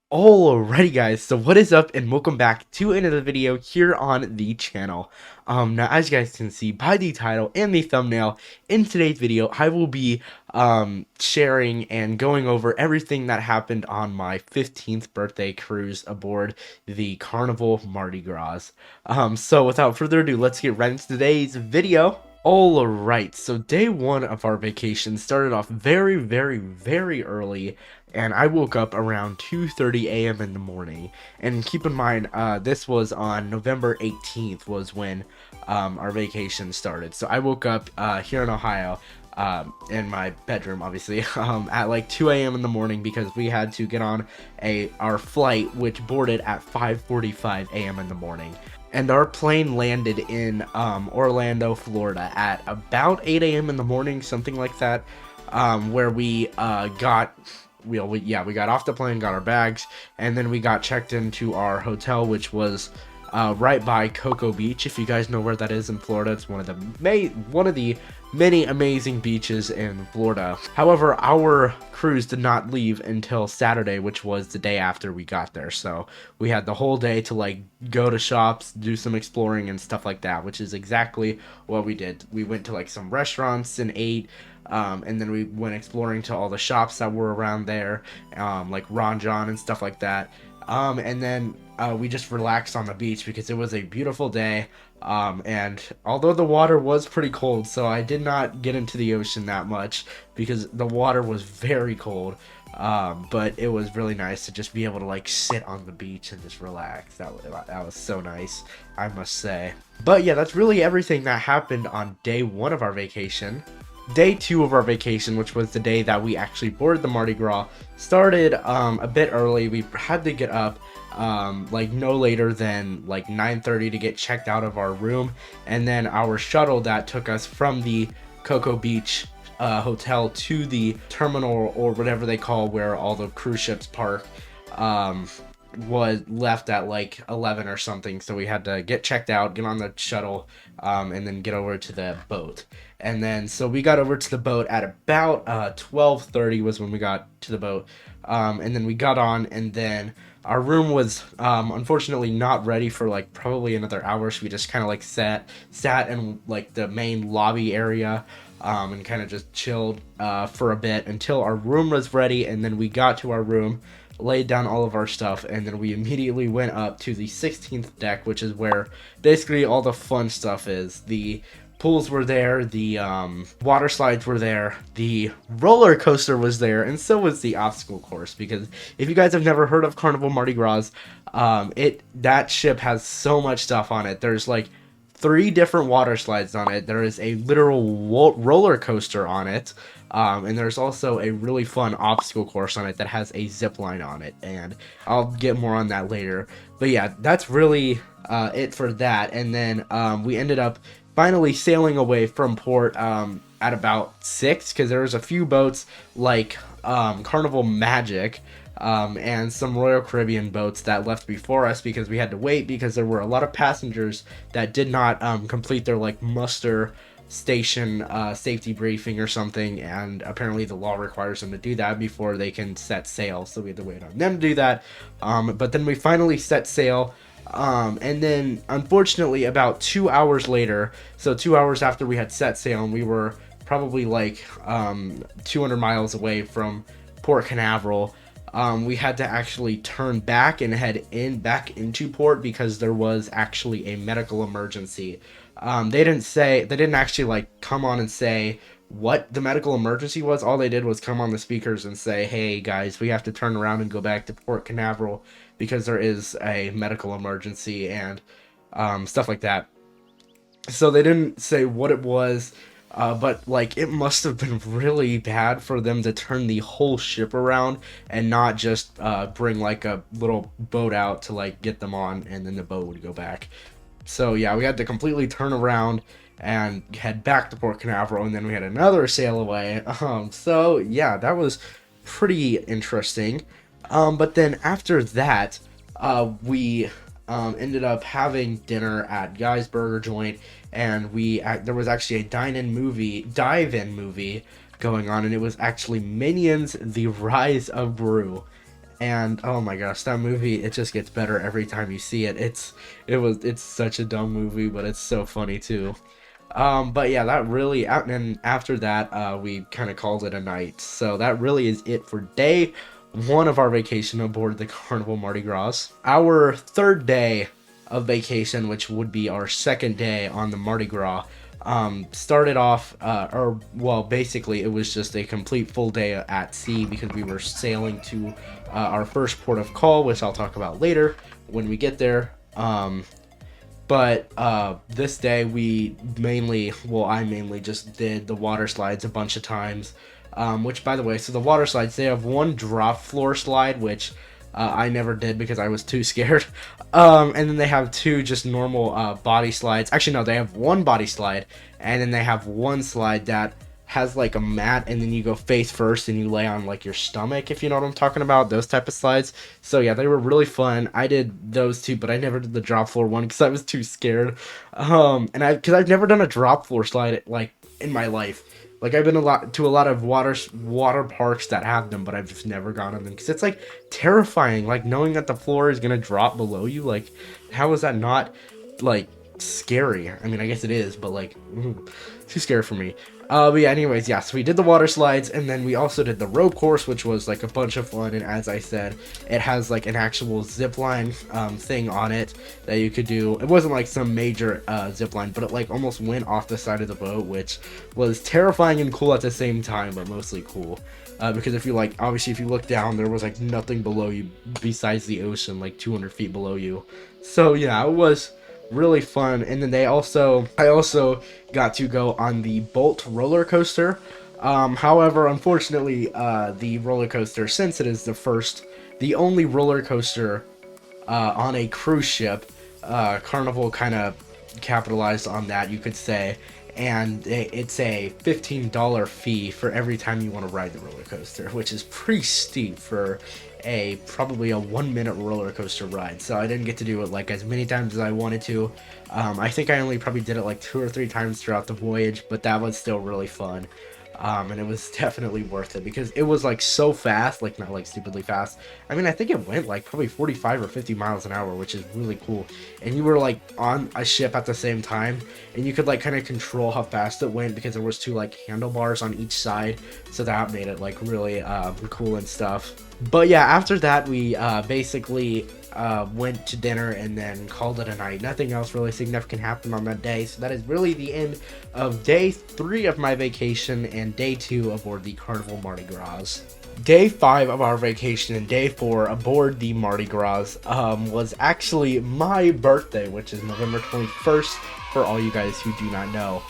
Alrighty guys, so what is up and welcome back to another video here on the channel. Now as you guys can see by the title and the thumbnail, in today's video I will be sharing and going over everything that happened on my 15th birthday cruise aboard the Carnival Mardi Gras. So without further ado, let's get right into today's video. Alright, so day one of our vacation started off very early, and I woke up around 2:30 a.m. in the morning. And keep in mind, this was on November 18th was when our vacation started. So I woke up here in Ohio in my bedroom, obviously, at like 2 a.m. in the morning because we had to get on our flight, which boarded at 5:45 a.m. in the morning. And our plane landed in Orlando, Florida at about 8 a.m. in the morning, something like that, where we got off the plane, got our bags, and then we got checked into our hotel, which was right by Cocoa Beach. If you guys know where that is in Florida, it's one of the many amazing beaches in Florida. However, our cruise did not leave until Saturday, which was the day after we got there. So we had the whole day to like go to shops, do some exploring and stuff like that, which is exactly what we did. We went to like some restaurants and ate. And then we went exploring to all the shops that were around there, like Ron John and stuff like that. And then we just relaxed on the beach because it was a beautiful day. And although the water was pretty cold, so I did not get into the ocean that much because the water was very cold. But it was really nice to just be able to like sit on the beach and just relax. That was so nice, I must say. But yeah, that's really everything that happened on day one of our vacation. Day two of our vacation, which was the day that we actually boarded the Mardi Gras, started a bit early. We had to get up like no later than like 9:30 to get checked out of our room, and then our shuttle that took us from the Cocoa Beach hotel to the terminal, or whatever they call where all the cruise ships park, was left at like 11 or something. So we had to get checked out, get on the shuttle, and then get over to the boat. And then so we got over to the boat at about 12:30 was when we got to the boat. And then we got on, and then our room was unfortunately not ready for like probably another hour. So we just kind of like sat in like the main lobby area, and kind of just chilled for a bit until our room was ready. And then we got to our room, laid down all of our stuff, and then we immediately went up to the 16th deck, which is where basically all the fun stuff is. The pools were there, the water slides were there, the roller coaster was there, and so was the obstacle course. Because if you guys have never heard of Carnival Mardi Gras, that ship has so much stuff on it. There's like 3 different water slides on it. There is a literal roller coaster on it. And there's also a really fun obstacle course on it that has a zip line on it, and I'll get more on that later. But yeah, that's really it for that. And then we ended up finally sailing away from port at about 6, because there was a few boats like Carnival Magic and some Royal Caribbean boats that left before us, because we had to wait because there were a lot of passengers that did not complete their like muster station safety briefing or something, and apparently the law requires them to do that before they can set sail, so we had to wait on them to do that. But then we finally set sail, and then unfortunately about 2 hours later, so 2 hours after we had set sail, and we were probably like 200 miles away from Port Canaveral, we had to actually turn back and head back into port because there was actually a medical emergency. They didn't actually like come on and say what the medical emergency was. All they did was come on the speakers and say, "Hey guys, we have to turn around and go back to Port Canaveral because there is a medical emergency," and stuff like that. So they didn't say what it was. But like it must have been really bad for them to turn the whole ship around and not just bring like a little boat out to like get them on, and then the boat would go back. So yeah, we had to completely turn around and head back to Port Canaveral, and then we had another sail away. So yeah, that was pretty interesting. But then after that, we ended up having dinner at Guy's Burger Joint, and there was actually a dive-in movie going on, and it was actually Minions: The Rise of Gru. And oh my gosh, that movie, it just gets better every time you see it. It's such a dumb movie, but it's so funny too. But yeah, that really, and after that, we kind of called it a night. So that really is it for day one of our vacation aboard the Carnival Mardi Gras. Our third day of vacation, which would be our second day on the Mardi Gras, started off, or well, basically it was just a complete full day at sea because we were sailing to our first port of call, which I'll talk about later when we get there. But this day I mainly just did the water slides a bunch of times. Which, by the way, so the water slides, they have one drop floor slide, which I never did because I was too scared. And then they have two just normal body slides. Actually, no, they have one body slide, and then they have one slide that has like a mat, and then you go face first and you lay on like your stomach, if you know what I'm talking about, those type of slides. So yeah, they were really fun. I did those two, but I never did the drop floor one because I was too scared. And because I've never done a drop floor slide like in my life. Like, I've been to a lot of water parks that have them, but I've just never gone on them because it's like terrifying. Like, knowing that the floor is gonna drop below you. Like, how is that not like scary? I mean, I guess it is, but like, too scary for me. But yeah, anyways, yeah, so we did the water slides, and then we also did the rope course, which was like a bunch of fun. And as I said, it has like an actual zip line thing on it that you could do. It wasn't like some major zip line, but it like almost went off the side of the boat, which was terrifying and cool at the same time, but mostly cool. Because if you like, obviously if you look down, there was like nothing below you besides the ocean, like 200 feet below you. So yeah, it was really fun. And then I also got to go on the Bolt roller coaster. However, unfortunately, the roller coaster, since it is the only roller coaster on a cruise ship, Carnival kind of capitalized on that, you could say. And it's a $15 fee for every time you want to ride the roller coaster, which is pretty steep for probably a 1 minute roller coaster ride. So I didn't get to do it like as many times as I wanted to. I think I only probably did it like 2 or 3 times throughout the voyage, but that was still really fun. And it was definitely worth it because it was like so fast, like not like stupidly fast. I mean, I think it went like probably 45 or 50 miles an hour, which is really cool. And you were like on a ship at the same time, and you could like kind of control how fast it went because there was 2 like handlebars on each side, so that made it like really cool and stuff. But yeah, after that we basically went to dinner and then called it a night. Nothing else really significant happened on that day, so that is really the end of day 3 of my vacation and day 2 aboard the Carnival Mardi Gras. Day 5 of our vacation and day 4 aboard the Mardi Gras was actually my birthday, which is November 21st for all you guys who do not know.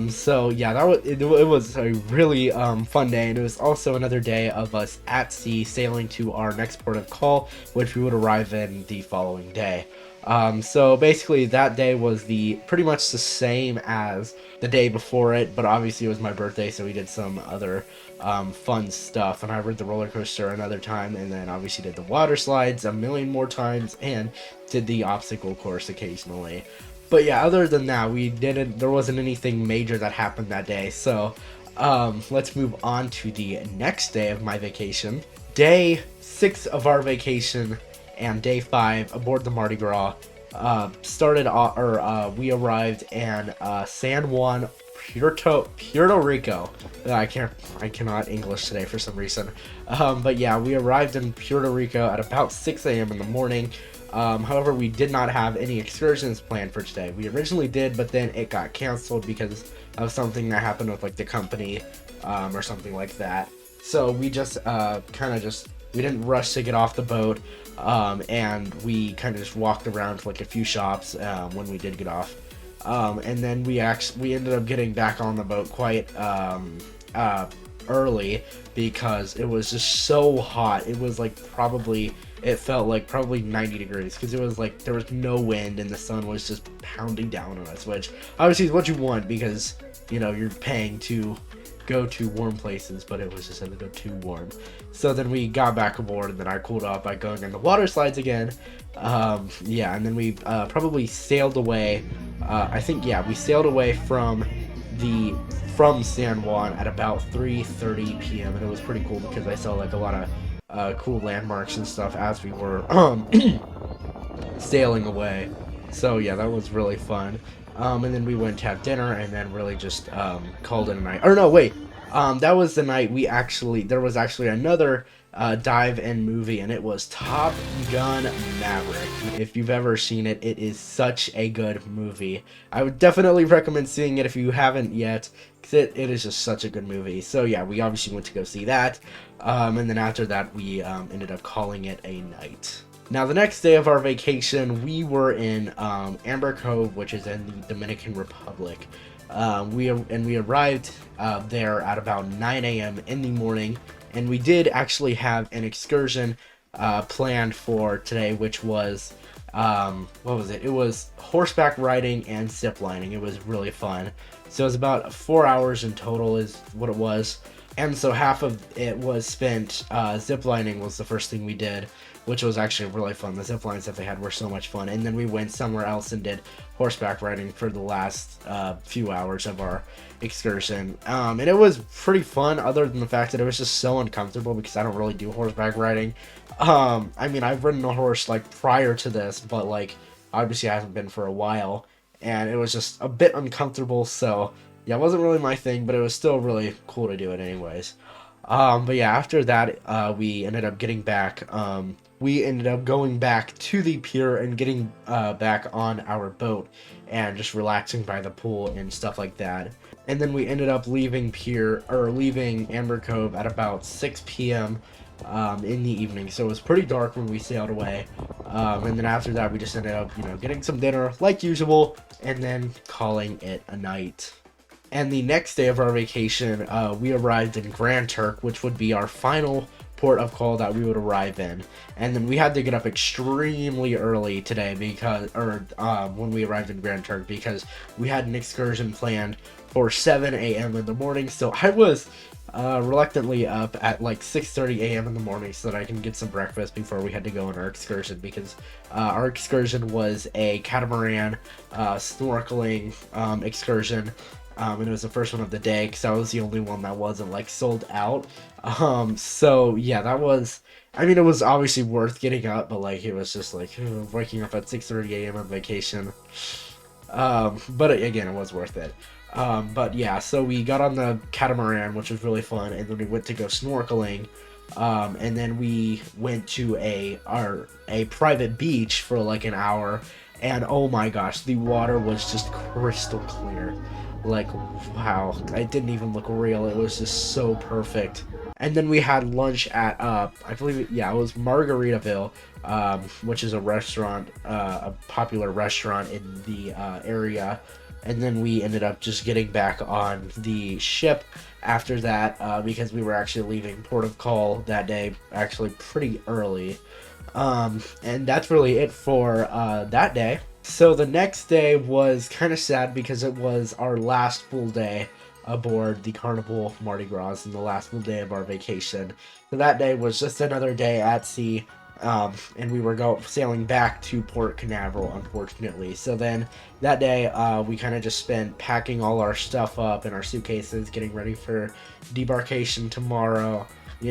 So yeah, it was a really fun day, and it was also another day of us at sea sailing to our next port of call, which we would arrive in the following day. So basically that day was pretty much the same as the day before it, but obviously it was my birthday, so we did some other fun stuff, and I rode the roller coaster another time, and then obviously did the water slides a million more times, and did the obstacle course occasionally. But yeah, other than that, there wasn't anything major that happened that day. So let's move on to the next day of my vacation. Day 6 of our vacation and day 5 aboard the Mardi Gras we arrived in San Juan, Puerto Rico. I cannot English today for some reason. But yeah, we arrived in Puerto Rico at about 6 a.m. in the morning. However, we did not have any excursions planned for today. We originally did, but then it got canceled because of something that happened with like the company or something like that. So we just we didn't rush to get off the boat, and we kind of just walked around to like a few shops when we did get off. And then we ended up getting back on the boat quite early because it was just so hot. It was like it felt like probably 90 degrees because it was like there was no wind and the sun was just pounding down on us, which obviously is what you want because, you know, you're paying to go to warm places, but it was just a little too warm. So then we got back aboard, and then I cooled off by going on the water slides again. Yeah, and then we probably sailed away. We sailed away from San Juan at about 3:30 p.m. and it was pretty cool because I saw like a lot of cool landmarks and stuff as we were sailing away. So yeah, that was really fun. And then we went to have dinner, and then really just called it a night. Or no, wait, that was the night there was actually another dive-in movie, and it was Top Gun Maverick. If you've ever seen it, it is such a good movie. I would definitely recommend seeing it if you haven't yet, because it is just such a good movie. So yeah, we obviously went to go see that, and then after that, we ended up calling it a night. Now, the next day of our vacation, we were in Amber Cove, which is in the Dominican Republic. We arrived there at about 9 a.m. in the morning, and we did actually have an excursion planned for today, which was, what was it? It was horseback riding and zip lining. It was really fun. So it was about 4 hours in total is what it was. And so half of it was spent zip lining was the first thing we did, which was actually really fun. The zip lines that they had were so much fun. And then we went somewhere else and did horseback riding for the last few hours of our excursion. And it was pretty fun, other than the fact that it was just so uncomfortable because I don't really do horseback riding. I mean, I've ridden a horse like prior to this, but like obviously I haven't been for a while. And it was just a bit uncomfortable, so yeah, it wasn't really my thing, but it was still really cool to do it anyways. But yeah, after that, we ended up getting back. We ended up going back to the pier and getting back on our boat and just relaxing by the pool and stuff like that. And then we ended up leaving Amber Cove at about 6 p.m. In the evening, so it was pretty dark when we sailed away. And then after that, we just ended up, getting some dinner like usual, and then calling it a night. And the next day of our vacation, we arrived in Grand Turk, which would be our final port of call that we would arrive in. And then we had to get up extremely early today when we arrived in Grand Turk, because we had an excursion planned for 7 a.m. in the morning. So I was reluctantly up at like 6:30 a.m. in the morning so that I can get some breakfast before we had to go on our excursion, because our excursion was a catamaran snorkeling excursion. And it was the first one of the day because I was the only one that wasn't like sold out. So yeah, that was, I mean, it was obviously worth getting up, but like it was just like waking up at 6:30 a.m. on vacation. But again, it was worth it. But yeah, so we got on the catamaran, which was really fun, and then we went to go snorkeling. And then we went to a private beach for like an hour, and oh my gosh, the water was just crystal clear. Like, wow, it didn't even look real. It was just so perfect. And then we had lunch at I believe it was Margaritaville, which is a restaurant, a popular restaurant in the area. And then we ended up just getting back on the ship after that, because we were actually leaving port of call that day actually pretty early. And that's really it for that day. So the next day was kind of sad because it was our last full day aboard the Carnival Mardi Gras and the last full day of our vacation. So that day was just another day at sea, and we were sailing back to Port Canaveral, unfortunately. So then that day, we kind of just spent packing all our stuff up in our suitcases, getting ready for debarkation tomorrow,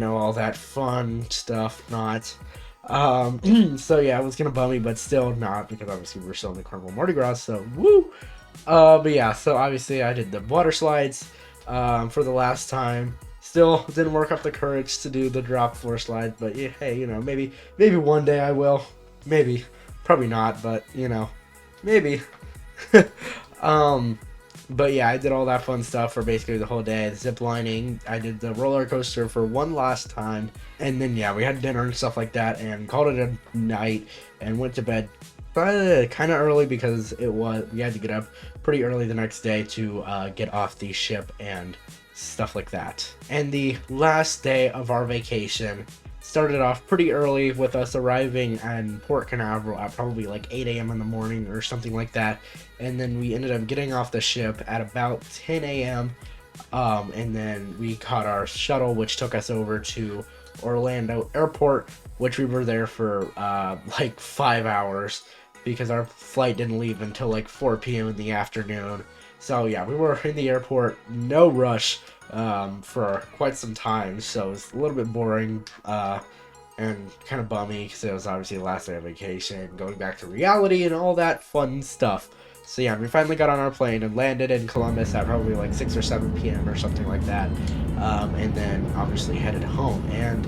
all that fun stuff, so yeah, it was gonna bum me, but still not, because obviously we're still in the Carnival Mardi Gras, so woo! But yeah, so obviously I did the water slides, for the last time. Still didn't work up the courage to do the drop floor slide, but yeah, hey, maybe one day I will. Maybe. Probably not, but, maybe. But yeah, I did all that fun stuff for basically the whole day. Zip lining, I did the roller coaster for one last time, and then yeah, we had dinner and stuff like that, and called it a night, and went to bed kind of early because we had to get up pretty early the next day to get off the ship and stuff like that. And the last day of our vacation started off pretty early with us arriving in Port Canaveral at probably like 8 a.m. in the morning or something like that. And then we ended up getting off the ship at about 10 a.m. And then we caught our shuttle, which took us over to Orlando Airport, which we were there for like 5 hours because our flight didn't leave until like 4 p.m. in the afternoon. So yeah, we were in the airport, no rush, for quite some time, so it's a little bit boring, and kind of bummy because it was obviously the last day of vacation, going back to reality and all that fun stuff. So yeah, we finally got on our plane and landed in Columbus at probably like 6 or 7 p.m. or something like that, and then obviously headed home. And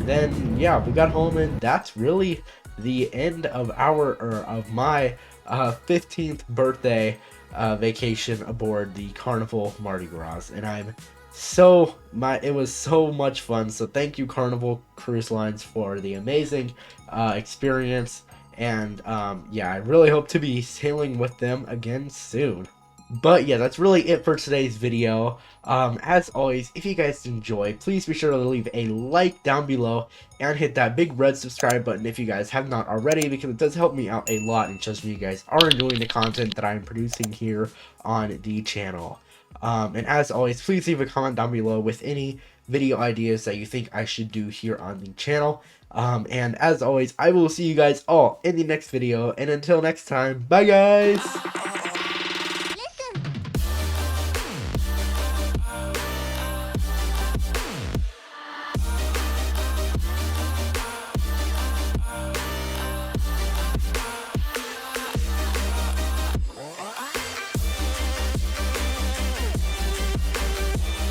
then yeah, we got home, and that's really the end of my 15th birthday vacation aboard the Carnival Mardi Gras, and it was so much fun. So thank you, Carnival Cruise Lines, for the amazing experience, and yeah, I really hope to be sailing with them again soon. But yeah, that's really it for today's video. As always, if you guys enjoy, please be sure to leave a like down below and hit that big red subscribe button if you guys have not already, because it does help me out a lot and shows me you guys are enjoying the content that I'm producing here on the channel. And as always, please leave a comment down below with any video ideas that you think I should do here on the channel. And as always, I will see you guys all in the next video, and until next time, bye guys!